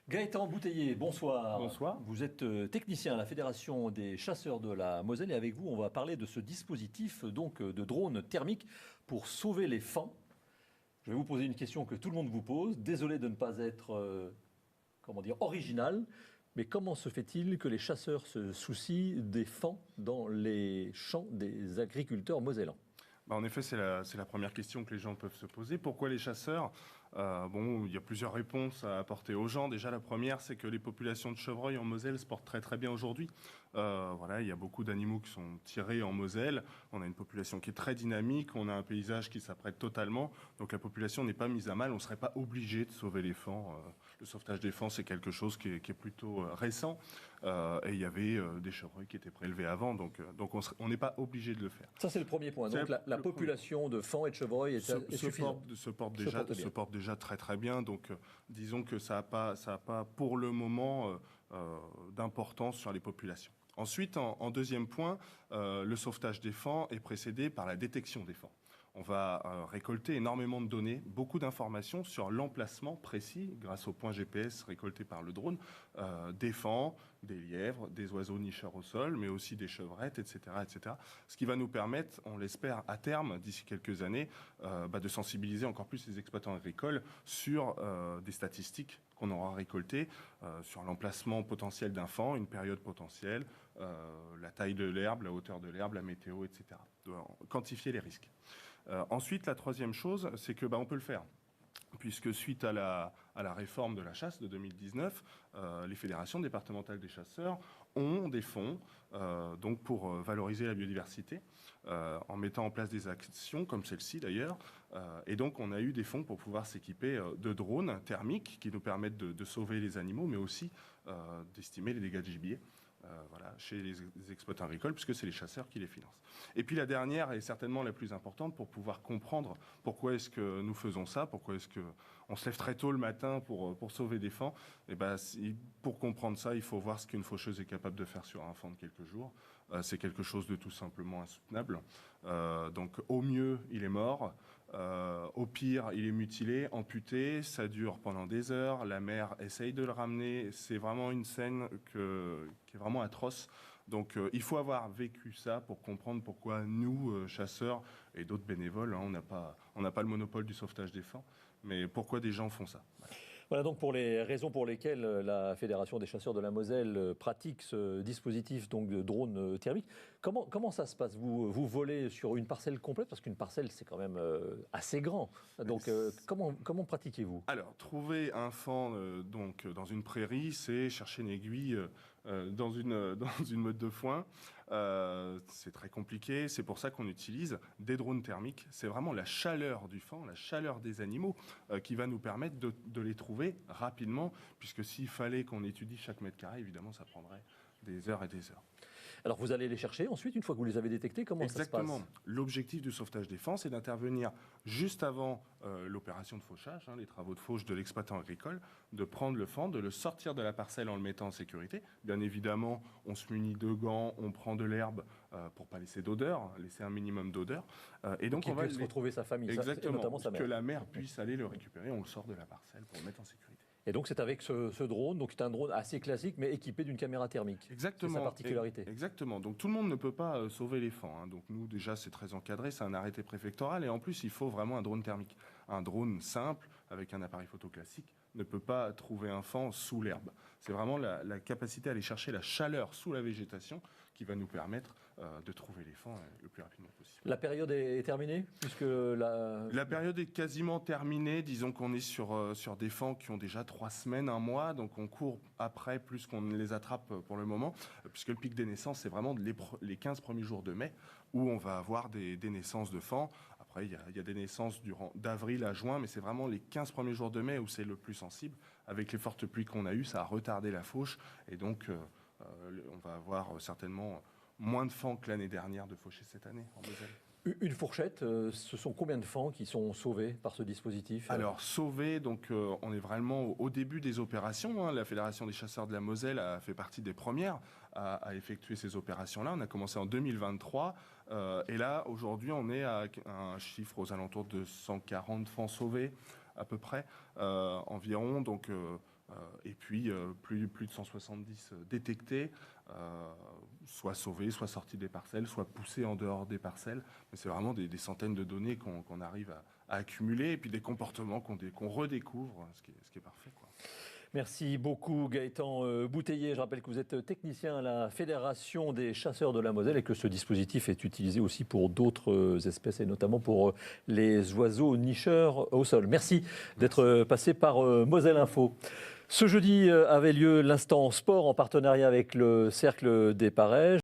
Gaëtan Bouteiller, bonsoir. Bonsoir. Vous êtes technicien à la Fédération des chasseurs de la Moselle et avec vous, on va parler de ce dispositif donc de drone thermique pour sauver les faons. Je vais vous poser une question que tout le monde vous pose. Désolé de ne pas être, original, mais comment se fait-il que les chasseurs se soucient des faons dans les champs des agriculteurs mosellans ? En effet, c'est la première question que les gens peuvent se poser. Pourquoi les chasseurs ? Il y a plusieurs réponses à apporter aux gens. Déjà, la première, c'est que les populations de chevreuils en Moselle se portent très très bien aujourd'hui. Il y a beaucoup d'animaux qui sont tirés en Moselle. On a une population qui est très dynamique. On a un paysage qui s'apprête totalement. Donc la population n'est pas mise à mal. On ne serait pas obligé de sauver les faons. Le sauvetage des faons, c'est quelque chose qui est plutôt récent. Et il y avait des chevreuils qui étaient prélevés avant. Donc on n'est pas obligé de le faire. Ça, c'est le premier point. Donc la population de faons et de chevreuils est suffisante. Se porte déjà très très bien. Donc disons que ça n'a pas pour le moment d'importance sur les populations. Ensuite, en deuxième point, le sauvetage des faons est précédé par la détection des faons. On va récolter énormément de données, beaucoup d'informations sur l'emplacement précis, grâce aux points GPS récoltés par le drone, des faons, des lièvres, des oiseaux nicheurs au sol, mais aussi des chevrettes, etc., etc. Ce qui va nous permettre, on l'espère à terme, d'ici quelques années, de sensibiliser encore plus les exploitants agricoles sur des statistiques qu'on aura récoltées sur l'emplacement potentiel d'un faon, une période potentielle, la taille de l'herbe, la hauteur de l'herbe, la météo, etc. De quantifier les risques. Ensuite, la troisième chose, c'est que on peut le faire. Puisque suite à la réforme de la chasse de 2019, les fédérations départementales des chasseurs ont des fonds donc pour valoriser la biodiversité, en mettant en place des actions comme celle-ci d'ailleurs. Et donc on a eu des fonds pour pouvoir s'équiper de drones thermiques qui nous permettent de sauver les animaux, mais aussi d'estimer les dégâts de gibier. Chez les exploitants agricoles, puisque c'est les chasseurs qui les financent. Et puis la dernière est certainement la plus importante pour pouvoir comprendre pourquoi est-ce que nous faisons ça, pourquoi est-ce qu'on se lève très tôt le matin pour sauver des faons. Et pour comprendre ça, il faut voir ce qu'une faucheuse est capable de faire sur un faon de quelques jours. C'est quelque chose de tout simplement insoutenable. Donc au mieux, il est mort. Au pire, il est mutilé, amputé, ça dure pendant des heures, la mère essaye de le ramener, c'est vraiment une scène qui est vraiment atroce. Donc il faut avoir vécu ça pour comprendre pourquoi nous, chasseurs et d'autres bénévoles, on n'a pas le monopole du sauvetage des faons, mais pourquoi des gens font ça. Voilà donc pour les raisons pour lesquelles la Fédération des chasseurs de la Moselle pratique ce dispositif donc de drone thermique. Comment ça se passe ? Vous volez sur une parcelle complète, parce qu'une parcelle c'est quand même assez grand. Donc comment pratiquez-vous ? Alors trouver un faon donc dans une prairie, c'est chercher une aiguille dans une meute de foin. C'est très compliqué. C'est pour ça qu'on utilise des drones thermiques. C'est vraiment la chaleur du faon, la chaleur des animaux qui va nous permettre de les trouver rapidement, puisque s'il fallait qu'on étudie chaque mètre carré, évidemment, ça prendrait des heures et des heures. Alors vous allez les chercher ensuite, une fois que vous les avez détectés, comment ça se passe ? Exactement. L'objectif du sauvetage des faons, c'est d'intervenir juste avant l'opération de fauchage, les travaux de fauche de l'exploitant agricole, de prendre le faon, de le sortir de la parcelle en le mettant en sécurité. Bien évidemment, on se munit de gants, on prend de l'herbe pour pas laisser d'odeur, laisser un minimum d'odeur. Et donc on va retrouver sa famille, exactement, et notamment sa mère. Que la mère puisse aller le récupérer, on le sort de la parcelle pour le mettre en sécurité. Et donc c'est avec ce drone, donc c'est un drone assez classique mais équipé d'une caméra thermique. Exactement. C'est sa particularité. Exactement. Donc tout le monde ne peut pas sauver les faons. Donc nous déjà c'est très encadré, c'est un arrêté préfectoral et en plus il faut vraiment un drone thermique. Un drone simple avec un appareil photo classique ne peut pas trouver un faon sous l'herbe. C'est vraiment la capacité à aller chercher la chaleur sous la végétation qui va nous permettre de trouver les faons le plus rapidement possible. La période est terminée puisque la période est quasiment terminée. Disons qu'on est sur des faons qui ont déjà 3 semaines, 1 mois. Donc on court après plus qu'on ne les attrape pour le moment. Puisque le pic des naissances, c'est vraiment les 15 premiers jours de mai où on va avoir des naissances de faons. Après, il y a des naissances d'avril à juin, mais c'est vraiment les 15 premiers jours de mai où c'est le plus sensible. Avec les fortes pluies qu'on a eues, ça a retardé la fauche. Et donc, on va avoir certainement moins de faons que l'année dernière de fauchés cette année en Moselle. Une fourchette, ce sont combien de faons qui sont sauvés par ce dispositif ? Alors, sauvés, donc on est vraiment au début des opérations. La Fédération des chasseurs de la Moselle a fait partie des premières à effectuer ces opérations-là. On a commencé en 2023. Et là, aujourd'hui, on est à un chiffre aux alentours de 140 faons sauvés, à peu près, environ. Donc, Et puis, plus de 170 détectés, soit sauvés, soit sortis des parcelles, soit poussés en dehors des parcelles. Mais c'est vraiment des centaines de données qu'on arrive à accumuler, et puis des comportements qu'on redécouvre, ce qui est parfait, quoi. Merci beaucoup Gaëtan Bouteiller. Je rappelle que vous êtes technicien à la Fédération des chasseurs de la Moselle et que ce dispositif est utilisé aussi pour d'autres espèces et notamment pour les oiseaux nicheurs au sol. Merci d'être passé par Moselle Info. Ce jeudi avait lieu l'instant sport en partenariat avec le Cercle des Pareges.